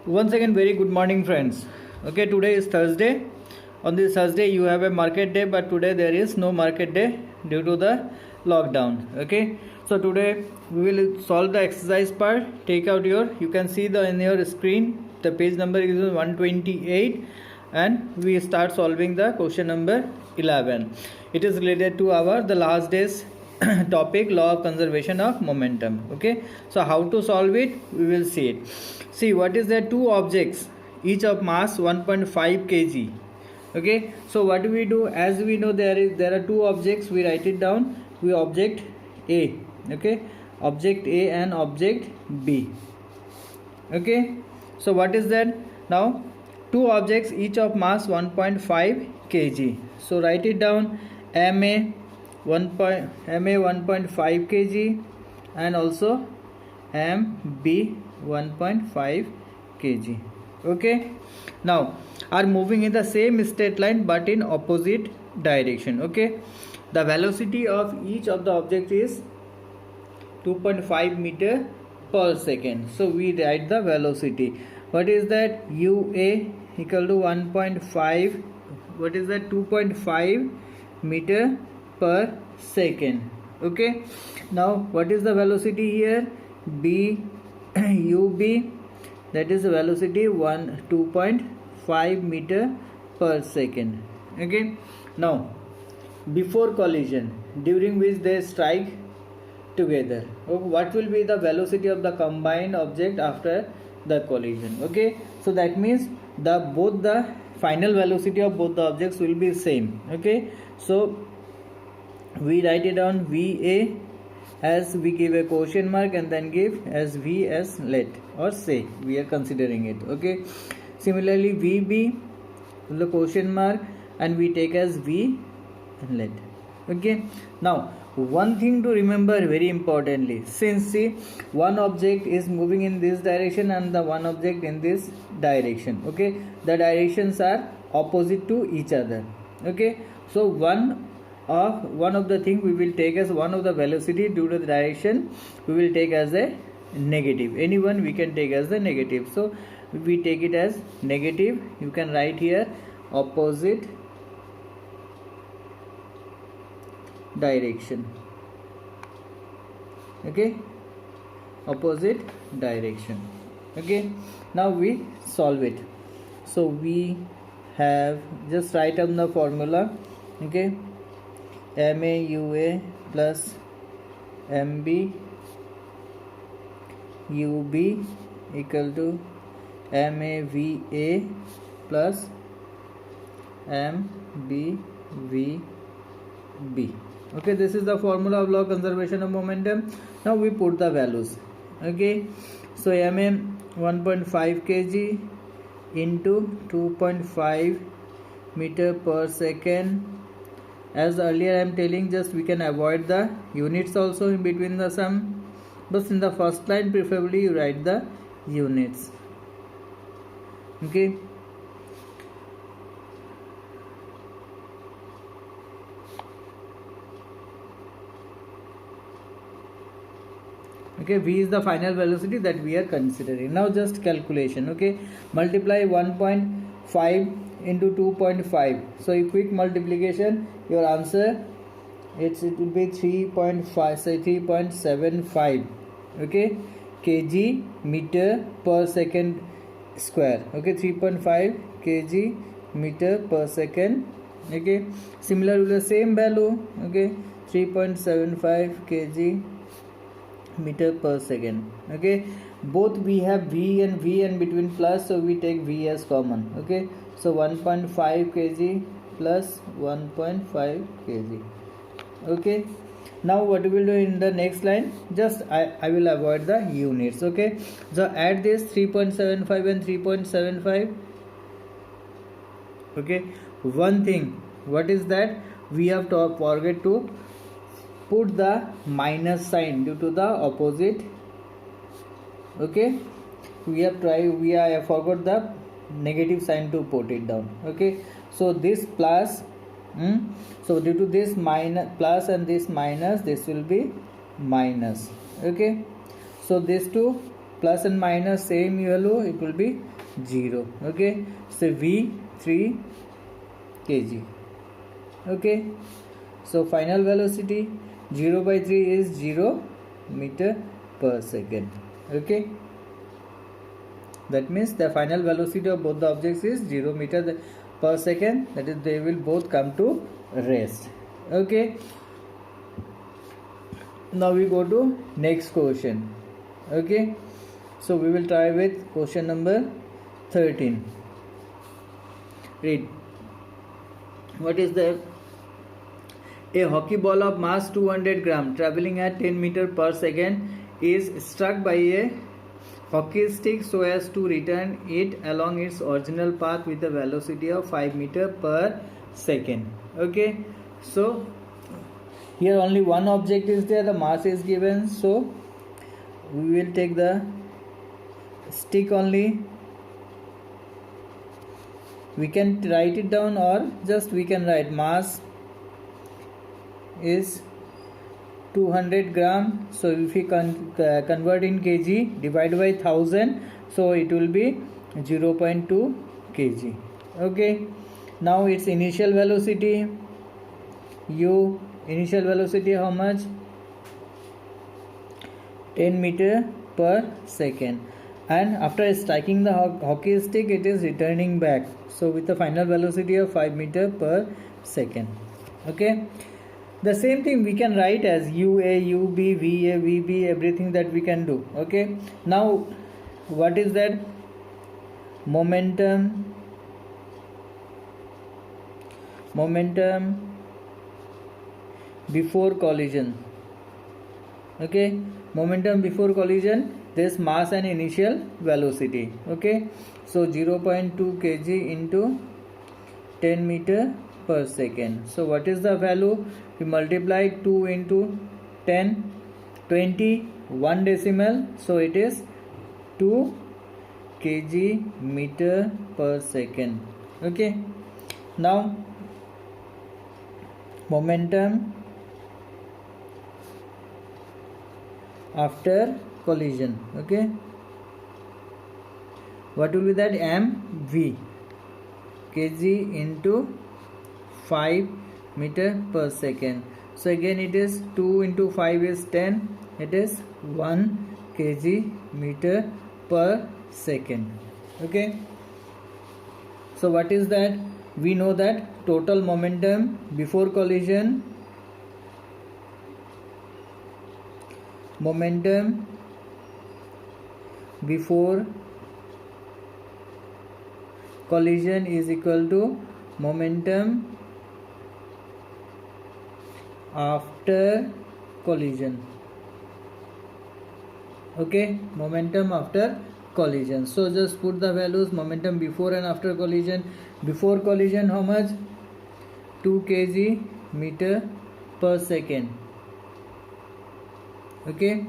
Once again, very good morning, friends. Okay, today is Thursday. On this Thursday, you have a market day, but today there is no market day due to the lockdown. Okay, so today we will solve the exercise part. Take out you can see the in your screen the page number is 128, and we start solving the question number 11. It is related to our the last day's topic, law of conservation of momentum. Okay, so how to solve it, we will see it. See, what is there? Two objects, each of mass 1.5 kg. Okay, so what we do, as we know there are two objects, we write it down. We object A. Okay, object A and object B. Okay, so what is that? Now two objects, each of mass 1.5 kg. So write it down. MA 1.5 kg and also MB 1.5 kg. Okay, now are moving in the same straight line but in opposite direction. Okay, the velocity of each of the object is 2.5 meter per second. So we write the velocity. What is that? UA equal to 1.5. What is that? 2.5 meter per second. Okay, now what is the velocity here? B UB, that is the velocity 2.5 meter per second. Okay, now before collision, during which they strike together, what will be the velocity of the combined object after the collision? Okay, so that means both the final velocity of both the objects will be same. Okay, so we write it down VA as we give a question mark and then give as V as let or say we are considering it. Okay, similarly VB the question mark and we take as V and let. Okay, now one thing to remember very importantly, since see one object is moving in this direction and the one object in this direction. Okay, the directions are opposite to each other. Okay, so one of the thing we will take as one of the velocity due to the direction we will take as a negative. Anyone we can take as the negative, so we take it as negative. You can write here opposite direction. Okay, opposite direction. Okay, now we solve it. So we have just write down the formula. Okay, MAUA plus MB UB equal to MAVA plus MBVB. Okay, this is the formula of law of conservation of momentum. Now we put the values. Okay, so MA 1.5 kg into 2.5 meter per second. As earlier I am telling, just we can avoid the units also in between the sum, but in the first line preferably you write the units. Okay, okay, V is the final velocity that we are considering. Now just calculation. Okay, multiply 1.5 into 2.5. So a quick multiplication, your answer it will be 3.5, say 3.75. okay, kg meter per second square. Okay, 3.5 kg meter per second. Okay, similar with the same value. Okay, 3.75 kg meter per second. Okay, both we have V and between plus, so we take V as common. Okay, so 1.5 kg plus 1.5 kg. Okay, now what we will do in the next line, just I will avoid the units. Okay, so add this 3.75 and 3.75. okay, one thing, what is that? We have to forget to put the minus sign due to the opposite. Okay, I forgot the negative sign to put it down. Okay, so this plus so due to this minus plus and this minus, this will be minus. Okay, so these two plus and minus same value, it will be 0. Okay, so V 3 kg. Okay, so final velocity 0 by 3 is 0 meter per second. Okay, that means the final velocity of both the objects is 0 meter per second, that is they will both come to rest. Okay, now we go to next question. Okay, so we will try with question number 13. Read. What is the a hockey ball of mass 200 gram traveling at 10 meter per second is struck by a hockey stick so as to return it along its original path with a velocity of 5 meter per second. Okay, so here only one object is there, the mass is given, so we will take the stick only. We can write it down or just we can write mass is 200 gram. So if we convert in kg, divide by 1000, so it will be 0.2 kg. Okay, now its initial velocity u, initial velocity how much? 10 meter per second, and after striking the hockey stick it is returning back, so with a final velocity of 5 meter per second. Okay, the same thing we can write as UA, UB, VA, VB, everything that we can do. Okay, now what is that? Momentum before collision. Okay, momentum before collision, this mass and initial velocity. Okay, so 0.2 kg into 10 meter per second. So what is the value? We multiply 2 into 10, 20, 1 decimal, so it is 2 kg meter per second. Okay, now momentum after collision. Okay, what will be that? mv, kg into 5 meter per second. So again it is 2 into 5 is 10, it is 1 kg meter per second. Okay, so what is that? We know that total momentum before collision, momentum before collision is equal to momentum after collision. Okay, momentum after collision. So just put the values, momentum before and after collision. Before collision how much? 2 kg meter per second. Okay,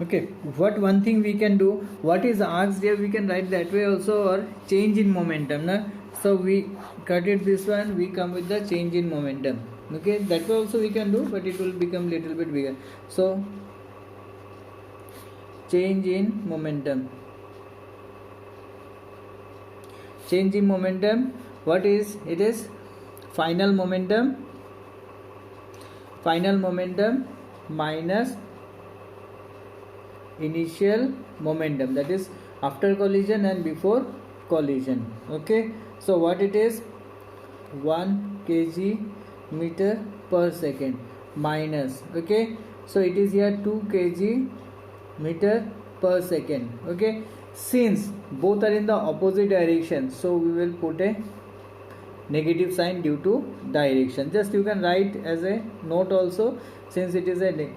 okay, what one thing we can do, what is asked here, we can write that way also, or change in momentum, na? So we cut it this one, we come with the change in momentum. Okay, that way also we can do, but it will become little bit bigger. So change in momentum. Change in momentum, what is it? Is final momentum minus initial momentum, that is after collision and before collision. Okay, so what it is? 1 kg meter per second minus, okay, so it is here 2 kg meter per second. Okay, since both are in the opposite direction, so we will put a negative sign due to direction. Just you can write as a note also, since it is a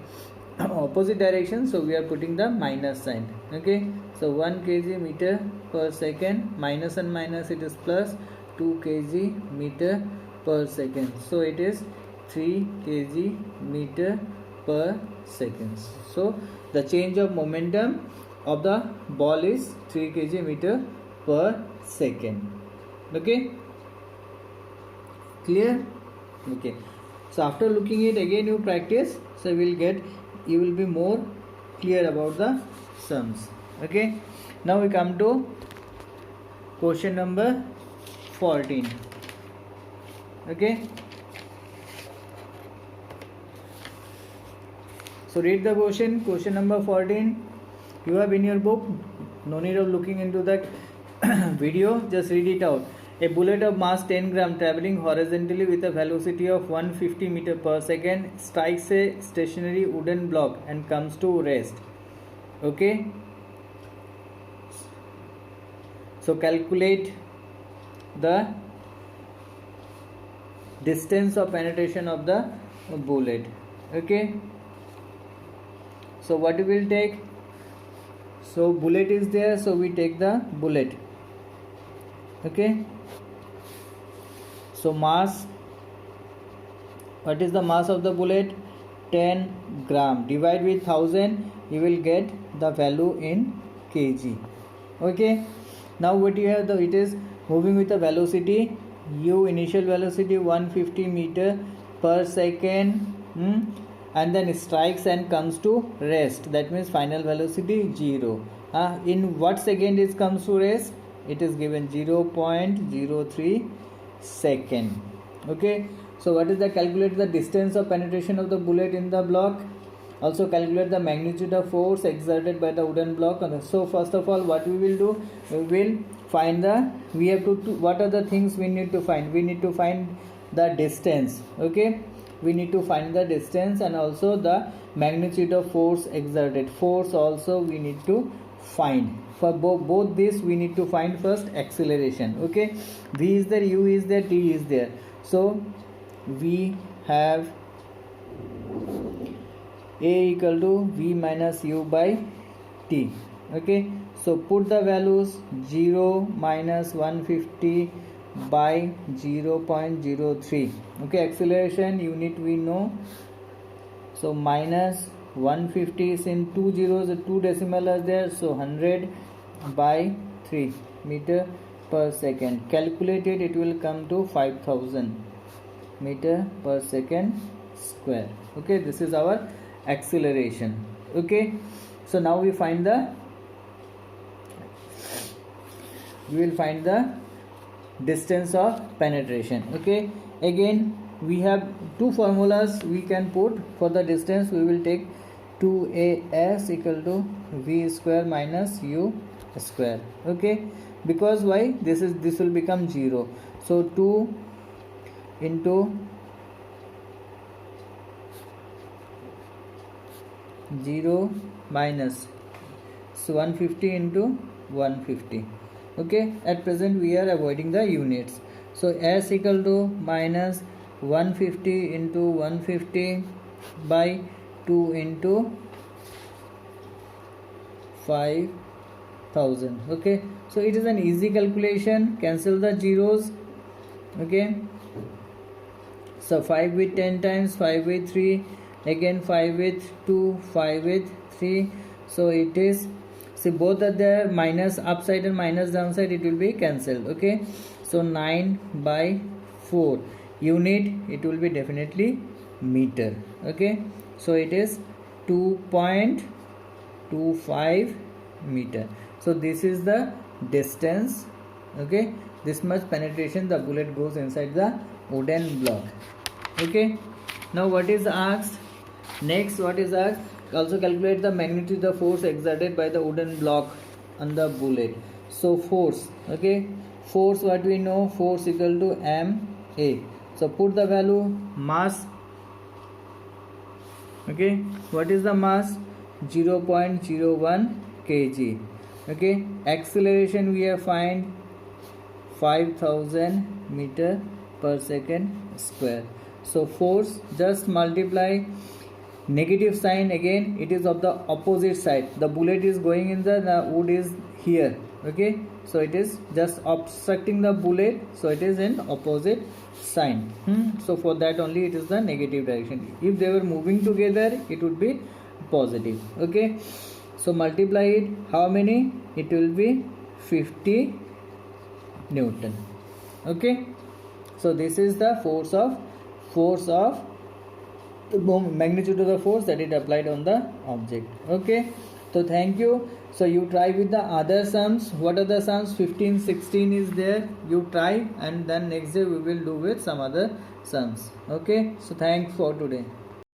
opposite direction, so we are putting the minus sign. Okay, so 1 kg meter per second, minus and minus it is plus, 2 kg meter per second, so it is 3 kg meter per second. So the change of momentum of the ball is 3 kg meter per second. Okay, clear? Okay, so after looking it again, you practice, so you will be more clear about the sums. Okay, now we come to question number 14. Okay, so read the question number 14. You have in your book, no need of looking into that video, just read it out. A bullet of mass 10 gram traveling horizontally with a velocity of 150 meter per second strikes a stationary wooden block and comes to rest. Okay, so calculate the distance of penetration of the bullet. Okay, so what we will take, so bullet is there, so we take the bullet. Okay, so mass, what is the mass of the bullet? 10 gram. Divide with 1000, you will get the value in kg. Okay, now what you have, it is moving with a velocity u, initial velocity 150 meter per second, and then strikes and comes to rest, that means final velocity 0. In what second it comes to rest? It is given 0.03 second. Okay, so what is the, calculate the distance of penetration of the bullet in the block, also calculate the magnitude of force exerted by the wooden block. So first of all, what we will do, we will find the, we have to what are the things we need to find? We need to find the distance. Okay, we need to find the distance and also the magnitude of force exerted. Force also we need to find. For both this we need to find first acceleration. Okay, v is there, u is there, t is there. So we have a equal to v minus u by t. Okay, so put the values 0 minus 150 by 0.03. Okay, acceleration unit we know, so minus 150 is in 2 zeros, 2 decimal are there, so 100 by 3 meter per second. Calculated, it will come to 5000 meter per second square. Okay, this is our acceleration. Okay, so now we will find the distance of penetration. Okay, again we have two formulas we can put for the distance. We will take 2as equal to v square minus u square. Okay, because why, this will become 0, so 2 into 0 minus, so 150 into 150. Okay, at present we are avoiding the units, so s equal to minus 150 into 150 by 2 into 5000. Okay, so it is an easy calculation, cancel the zeros. Okay, so 5 with 10 times, 5 with 3, again 5 with 2, 5 with 3, so it is, see both are there, minus upside and minus downside, it will be cancelled. Okay, so 9 by 4, unit it will be definitely meter. Okay, so it is 2.25 meter. So this is the distance. Okay, this much penetration the bullet goes inside the wooden block. Okay, now what is asked next? What is asked? Also calculate the magnitude of force exerted by the wooden block on the bullet. So force, okay, force, what we know, force equal to ma. So put the value, mass. Okay, what is the mass? 0.01 kg. Okay, acceleration we have find 5000 meter per second square. So force, just multiply negative sign, again it is of the opposite side, the bullet is going in the wood is here. Okay, so it is just obstructing the bullet, so it is in opposite sign. So for that only it is the negative direction. If they were moving together, it would be positive. Okay, so multiply it, how many? It will be 50 Newton. Okay, so this is the force of magnitude of the force that it applied on the object. Okay, so thank you. So you try with the other sums. What are the sums? 15, 16 is there. You try, and then next day we will do with some other sums. Okay, so thanks for today.